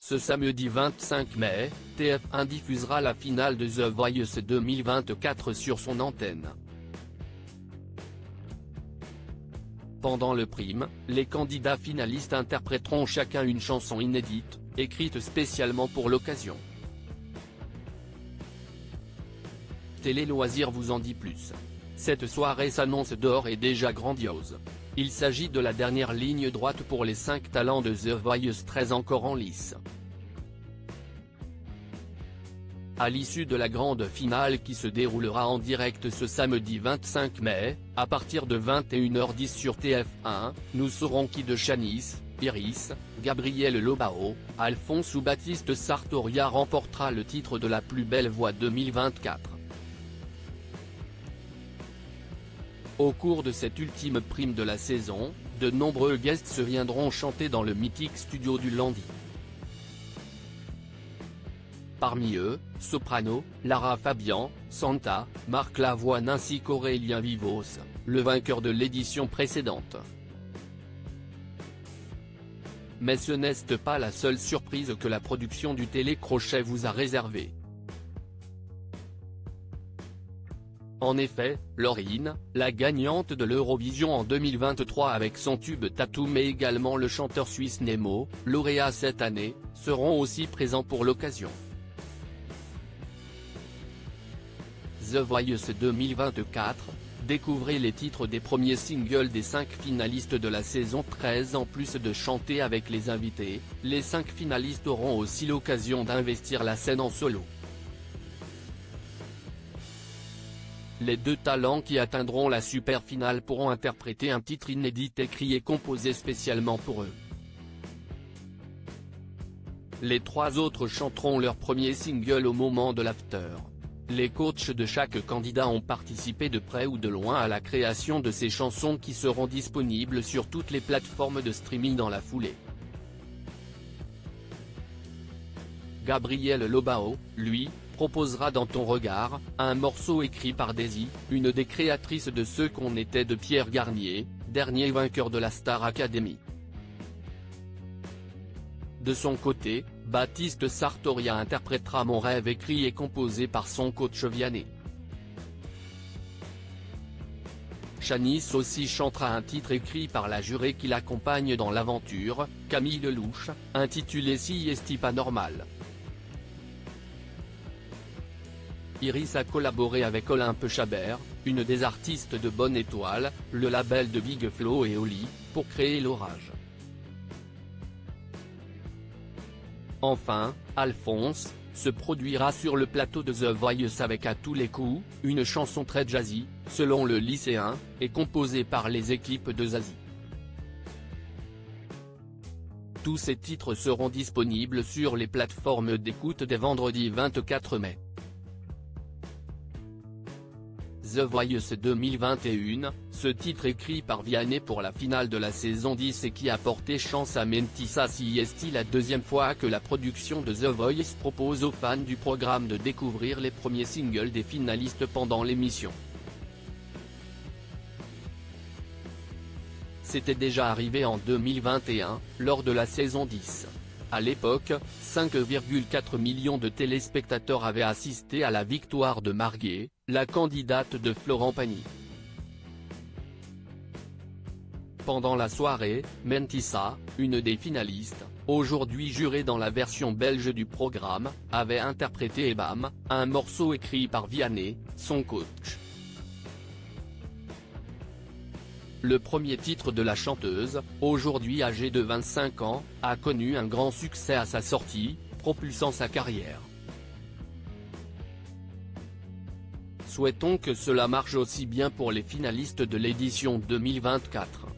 Ce samedi 25 mai, TF1 diffusera la finale de The Voice 2024 sur son antenne. Pendant le prime, les candidats finalistes interpréteront chacun une chanson inédite, écrite spécialement pour l'occasion. Télé Loisirs vous en dit plus. Cette soirée s'annonce d'ores et déjà grandiose. Il s'agit de la dernière ligne droite pour les 5 talents de The Voice 13 encore en lice. À l'issue de la grande finale qui se déroulera en direct ce samedi 25 mai, à partir de 21h10 sur TF1, nous saurons qui de Shanice, Iris, Gabriel Lobao, Alphonse ou Baptiste Sartoria remportera le titre de la plus belle voix 2024. Au cours de cette ultime prime de la saison, de nombreux guests viendront chanter dans le mythique studio du Landy. Parmi eux, Soprano, Lara Fabian, Santa, Marc Lavoine ainsi qu'Aurélien Vivos, le vainqueur de l'édition précédente. Mais ce n'est pas la seule surprise que la production du télécrochet vous a réservée. En effet, Lauryn, la gagnante de l'Eurovision en 2023 avec son tube Tattoo mais également le chanteur suisse Nemo, lauréat cette année, seront aussi présents pour l'occasion. The Voice 2024, découvrez les titres des premiers singles des 5 finalistes de la saison 13. En plus de chanter avec les invités, les 5 finalistes auront aussi l'occasion d'investir la scène en solo. Les 2 talents qui atteindront la super finale pourront interpréter un titre inédit écrit et composé spécialement pour eux. Les 3 autres chanteront leur premier single au moment de l'after. Les coachs de chaque candidat ont participé de près ou de loin à la création de ces chansons qui seront disponibles sur toutes les plateformes de streaming dans la foulée. Gabriel Lobao, lui, proposera Dans ton regard, un morceau écrit par Daisy, une des créatrices de Ce qu'on était de Pierre Garnier, dernier vainqueur de la Star Academy. De son côté, Baptiste Sartoria interprétera Mon rêve écrit et composé par son coach Vianney. Shanice aussi chantera un titre écrit par la jurée qui l'accompagne dans l'aventure, Camille Lelouch, intitulé Si esti pas normal. Iris a collaboré avec Olympe Chabert, une des artistes de Bonne Étoile, le label de Big Flo et Oli, pour créer l'orage. Enfin, Alphonse se produira sur le plateau de The Voice avec À tous les coups, une chanson très jazzy, selon le lycéen, et composée par les équipes de Zazie. Tous ces titres seront disponibles sur les plateformes d'écoute dès vendredi 24 mai. The Voice 2021, ce titre écrit par Vianney pour la finale de la saison 10 et qui a porté chance à Mentissa Si esti la 2e fois que la production de The Voice propose aux fans du programme de découvrir les premiers singles des finalistes pendant l'émission. C'était déjà arrivé en 2021, lors de la saison 10. À l'époque, 5,4 millions de téléspectateurs avaient assisté à la victoire de Marguerite, la candidate de Florent Pagny. Pendant la soirée, Mentissa, une des finalistes, aujourd'hui jurée dans la version belge du programme, avait interprété Ebam, un morceau écrit par Vianney, son coach. Le premier titre de la chanteuse, aujourd'hui âgée de 25 ans, a connu un grand succès à sa sortie, propulsant sa carrière. Souhaitons que cela marche aussi bien pour les finalistes de l'édition 2024.